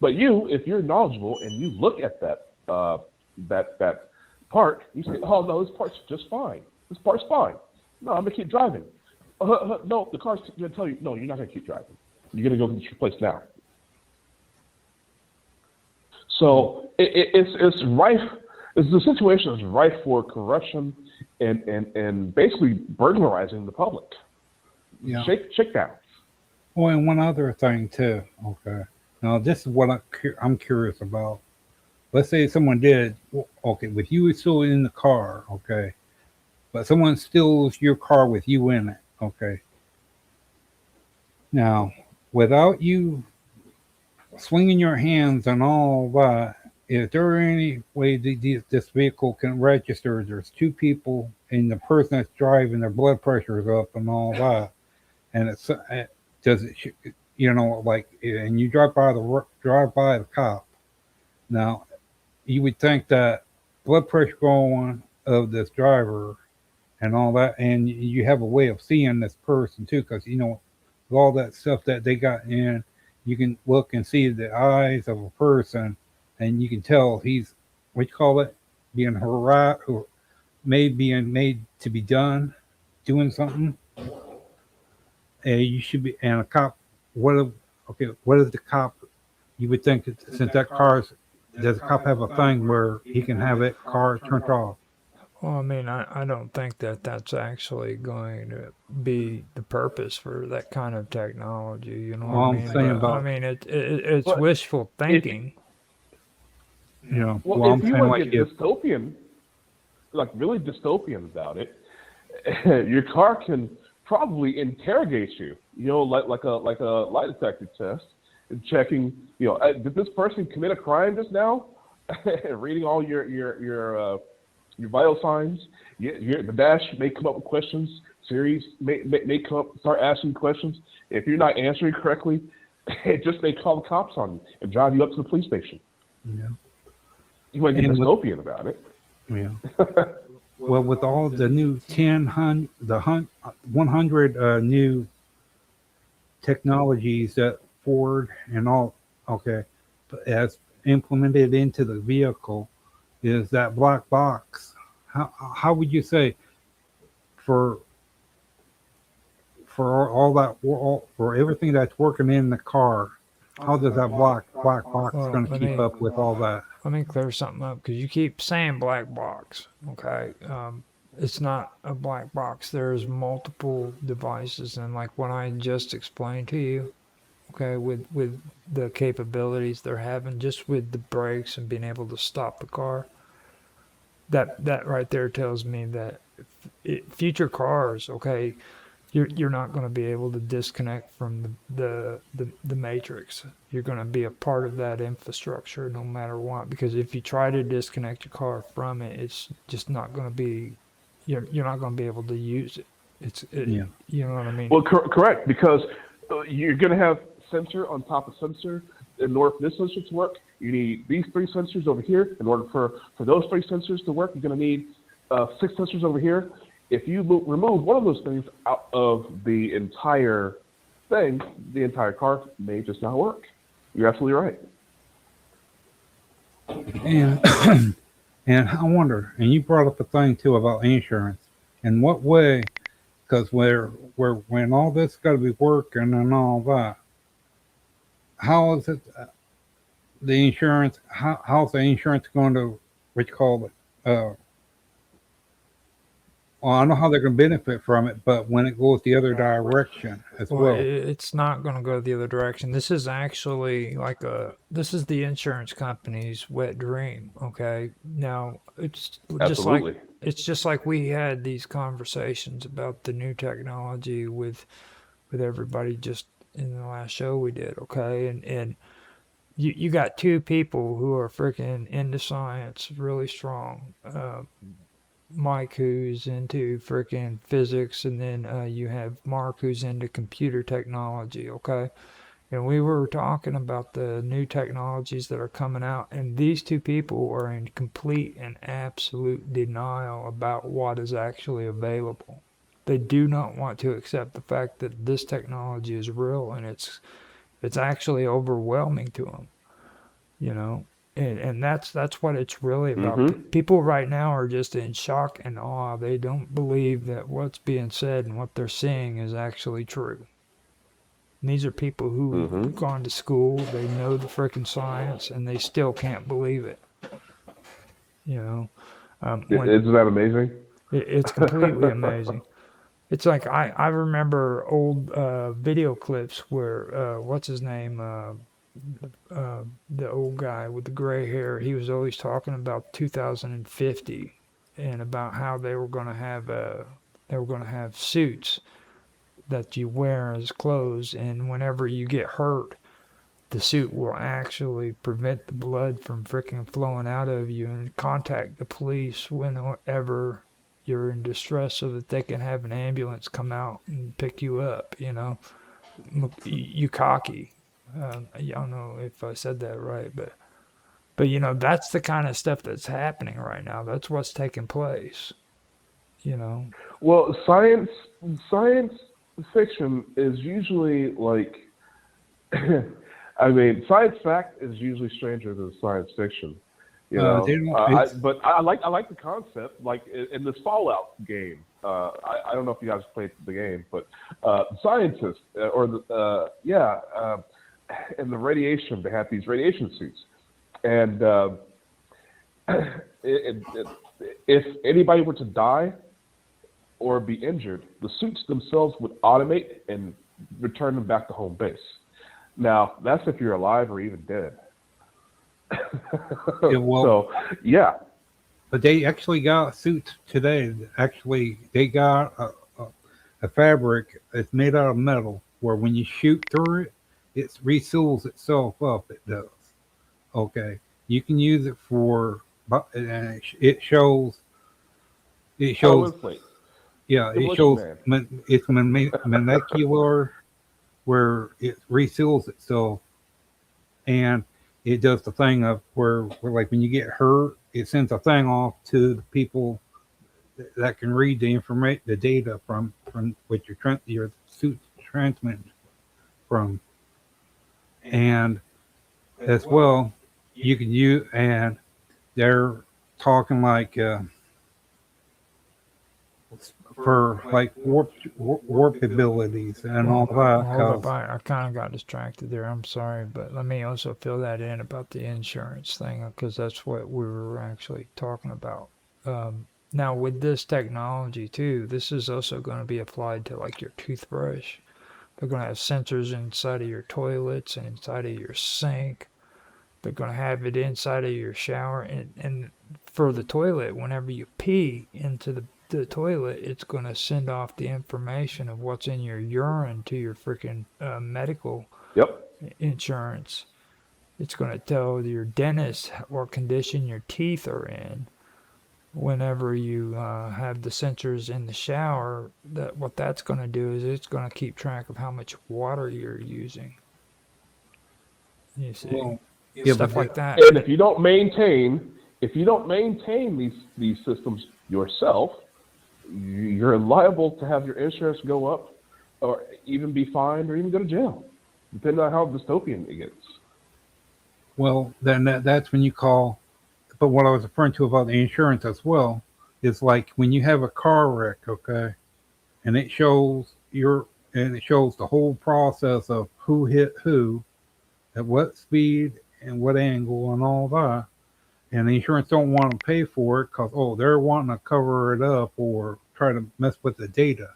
But you, if you're knowledgeable and you look at that part, you say, "Oh no, this part's just fine. This part's fine. No, I'm gonna keep driving." No, the car's gonna tell you, "No, you're not gonna keep driving. You're gonna go get your place now." So it's rife. It's the situation is rife for corruption and basically burglarizing the public. Yeah. Shakedowns. Oh, and one other thing too. Okay. Now this is what I'm curious about. Let's say someone did. Okay, with you still in the car. Okay, but someone steals your car with you in it. Okay. Now, without you swinging your hands and all that, is there any way this vehicle can register? There's two people, and the person that's driving, their blood pressure is up and all that, and it does it, like, and you drive by the cop. Now, you would think that blood pressure going of this driver and all that, and you have a way of seeing this person too, because with all that stuff that they got in, you can look and see the eyes of a person, and you can tell he's what you call it, being harassed or being made to be doing something. You should be, and a cop. What if the cop? You would think that since that car's, does the cop have a thing where he can have that car turned off? Well, I mean, I don't think that that's actually going to be the purpose for that kind of technology. You know what Well, I I'm mean? saying But, I about, mean, it's But wishful thinking. well, well, I'm if you saying want to like get if, dystopian, like really dystopian about it, your car can probably interrogate you. Like a lie detector test, and checking. Did this person commit a crime just now? Reading all your vital signs. The dash may come up with questions. Siri may come up, start asking questions. If you're not answering correctly, it just may call the cops on you and drive you up to the police station. yeah, You want to get and with, dystopian about it. yeah. Well, with all the new 100 new technologies that Ford and all, okay, has implemented into the vehicle, is that black box. How would you say for all that for everything that's working in the car? How does that black box Well, going to keep up with all that? let me clear something up because you keep saying black box. Okay, it's not a black box. There's multiple devices, and like what I just explained to you, okay, with the capabilities they're having, just with the brakes and being able to stop the car. That right there tells me that future cars, okay, you're not going to be able to disconnect from the matrix. You're going to be a part of that infrastructure no matter what. Because if you try to disconnect your car from it, it's just not going to be. You're not going to be able to use it. Yeah. You know what I mean? Well, correct, because you're going to have sensor on top of sensor. In order for this sensor to work, you need these three sensors over here. In order for those three sensors to work, you're going to need 6 sensors over here. If you remove one of those things out of the entire thing, the entire car may just not work. You're absolutely right. And and I wonder, and you brought up a thing too about insurance. In what way? Because when all this got to be working and all that, how is it the insurance? How's the insurance going to what you call it? Well, I know how they're going to benefit from it, but when it goes the other direction as Well, well. it's not going to go the other direction. This is actually this is the insurance company's wet dream. Okay, now Absolutely. it's just like we had these conversations about the new technology with everybody just in the last show we did. Okay, and you got two people who are freaking into science really strong. Mike, who's into freaking physics, and then you have Mark, who's into computer technology. Okay, and we were talking about the new technologies that are coming out, and these two people are in complete and absolute denial about what is actually available. They do not want to accept the fact that this technology is real, and it's actually overwhelming to them. you know. And that's what it's really about. Mm-hmm. People right now are just in shock and awe. They don't believe that what's being said and what they're seeing is actually true. And these are people who've Mm-hmm. gone to school, they know the freaking science, and they still can't believe it. You know, when Isn't that amazing? it's completely amazing. It's like I remember old video clips where what's his name the old guy with the gray hair, he was always talking about 2050 and about how they were going to have suits that you wear as clothes, and whenever you get hurt, the suit will actually prevent the blood from freaking flowing out of you and contact the police whenever you're in distress so that they can have an ambulance come out and pick you up, you know. Yukaki. I don't know if I said that right, but you know that's the kind of stuff that's happening right now. That's what's taking place. You know. Well, science fiction is usually like, I mean, science fact is usually stranger than science fiction. You They know, don't. It's but I like the concept. Like in this Fallout game, I don't know if you guys played the game, but scientists or the and the radiation, they have these radiation suits, and it, if anybody were to die or be injured, the suits themselves would automate and return them back to home base. Now, that's if you're alive or even dead. yeah, well, So, yeah. but they actually got suits today. Actually, they got a fabric that's made out of metal where when you shoot through it, it reseals itself up. It does. Okay, you can use it for, and it shows. It Oh, shows. it's like Yeah, it Demolition shows. Man. It's molecular where it reseals itself, and it does the thing of where like when you get hurt, it sends a thing off to the people that can read the information, the data from what your suit transmitting from, and as well, you can use and they're talking like for like warp abilities and all Well, that. hold up. Cause I kind of got distracted there. I'm sorry, but let me also fill that in about the insurance thing because that's what we were actually talking about. Now, with this technology too, this is also going to be applied to like your toothbrush. They're going to have sensors inside of your toilets and inside of your sink. They're going to have it inside of your shower. And for the toilet, whenever you pee into the toilet, it's going to send off the information of what's in your urine to your freaking medical Yep. insurance. It's going to tell your dentist what condition your teeth are in. Whenever you have the sensors in the shower, that what that's going to do is it's going to keep track of how much water you're using. You see, well, yeah, but stuff like that. And if you don't maintain these systems yourself, you're liable to have your insurance go up, or even be fined, or even go to jail, depending on how dystopian it gets. well, then that's when you call. But what I was referring to about the insurance as well is like when you have a car wreck, okay, and it shows the whole process of who hit who, at what speed and what angle and all that, and the insurance don't want to pay for it because they're wanting to cover it up or try to mess with the data.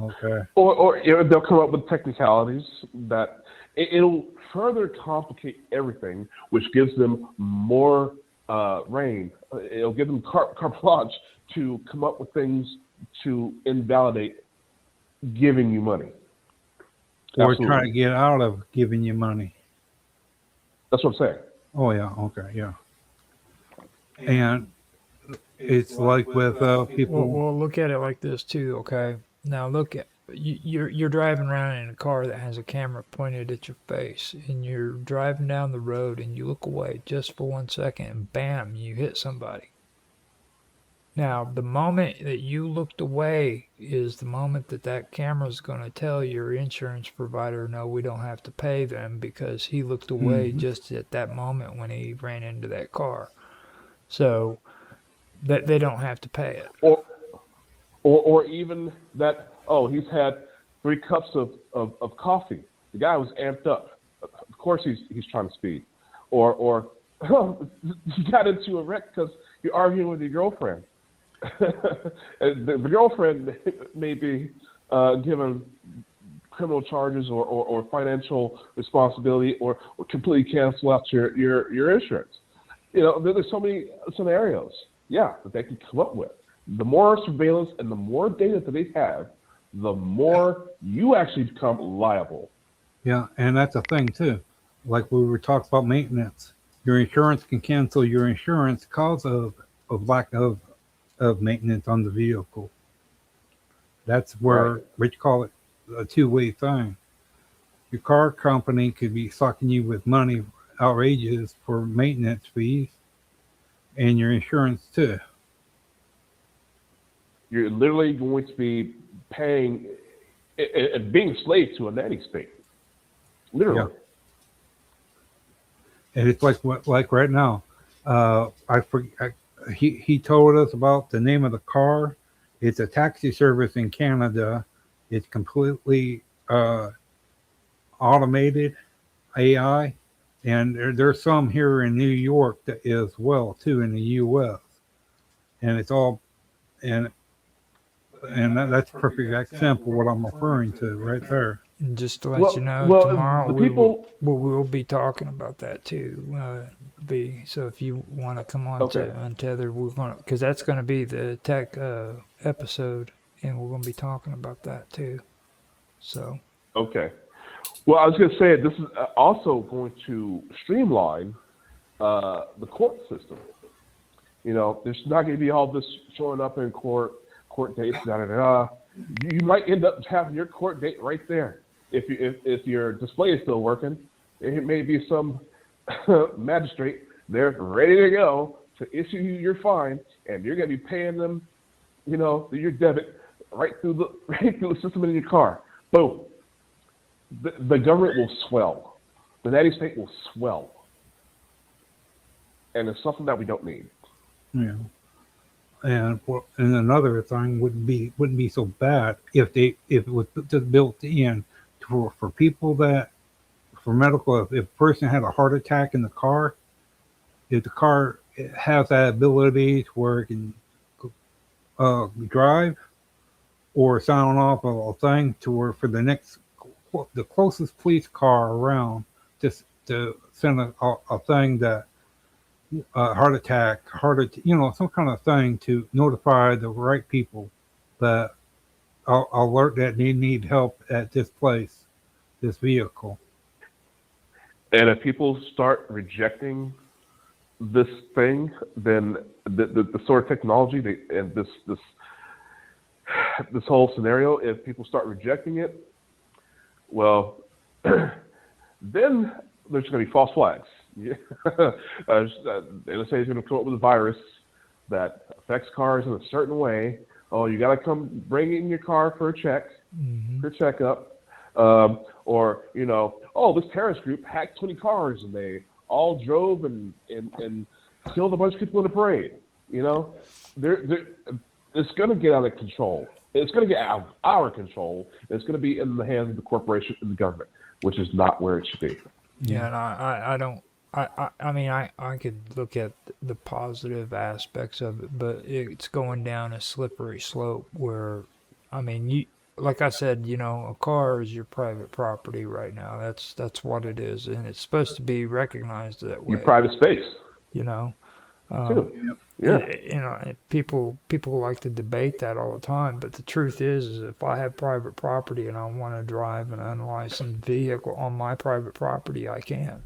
Okay. Or you know, they'll come up with technicalities that it'll further complicate everything, which gives them more reign. It'll give them carte blanche to come up with things to invalidate giving you money. Or try Absolutely. to get out of giving you money. That's what I'm saying. Oh yeah, okay, yeah. And it's like with Well, people. well, look at it like this too. Okay, now look at you're driving around in a car that has a camera pointed at your face, and you're driving down the road, and you look away just for 1 second, and bam, you hit somebody. Now, the moment that you looked away is the moment that that camera is going to tell your insurance provider, no, we don't have to pay them because he looked away Hmm. just at that moment when he ran into that car. So that they don't have to pay it. Or or even that, oh, he's had 3 cups of coffee. The guy was amped up. Of course he's trying to speed. Or oh, you got into a wreck because you're arguing with your girlfriend. And the girlfriend may be given criminal charges or financial responsibility or completely cancel out your insurance. There's so many scenarios, yeah, that they can come up with. The more surveillance and the more data that they have, the more you actually become liable. Yeah, and that's a thing too. Like we were talking about maintenance. Your insurance can cancel your insurance because of lack of maintenance on the vehicle. That's Right. where we call it a two-way thing. Your car company could be sucking you with money outrageous for maintenance fees and your insurance too. You're literally going to be paying and being a slave to a nanny state. Yeah, Literally. and it's like right now. He told us about the name of the car. It's a taxi service in Canada. It's completely automated AI, and there's some here in New York that as well too in the U.S. And it's all and that's a perfect example what I'm referring to right there. And just to let you Well, know, well, tomorrow the people. we will be talking about that too. B. So if you want to come on Okay, to Untethered, we're going to, because that's going to be the tech episode, and we're going to be talking about that too. So okay. Well, I was going to say this is also going to streamline the court system. There's not going to be all this showing up in court dates, da da da. You might end up having your court date right there. If your display is still working, it may be some magistrate there ready to go to issue you your fine, and you're going to be paying them, your debit right through the right through the system in your car. Boom. The government will swell. The natty state will swell, and it's something that we don't need. Yeah. And another thing wouldn't be so bad if it was just built in for people that for medical if a person had a heart attack in the car, if the car has that ability to where it can drive or sound off a thing to where for the closest police car around just to send a thing that heart attack, some kind of thing to notify the right people that alert that they need help at this place, this vehicle. And if people start rejecting this thing, then the sort of technology and this whole scenario, if people start rejecting it, well, then there's going to be false flags. Yeah. Let's say he's going to come up with a virus that affects cars in a certain way. Oh, you got to come bring in your car for a check, hmm for a checkup. Or, oh, this terrorist group hacked 20 cars and they all drove and killed a bunch of people in a parade. They're, it's going to get out of control. It's going to get out of our control. It's going to be in the hands of the corporation and the government, which is not where it should be. yeah, Yeah. and I don't. I mean, I could look at the positive aspects of it, but it's going down a slippery slope where, I mean, like I said, a car is your private property right now. That's what it is, and it's supposed to be recognized that Your way. private space, You know, um, too. Yeah. people like to debate that all the time, but the truth is if I have private property and I want to drive an unlicensed vehicle on my private property, I can.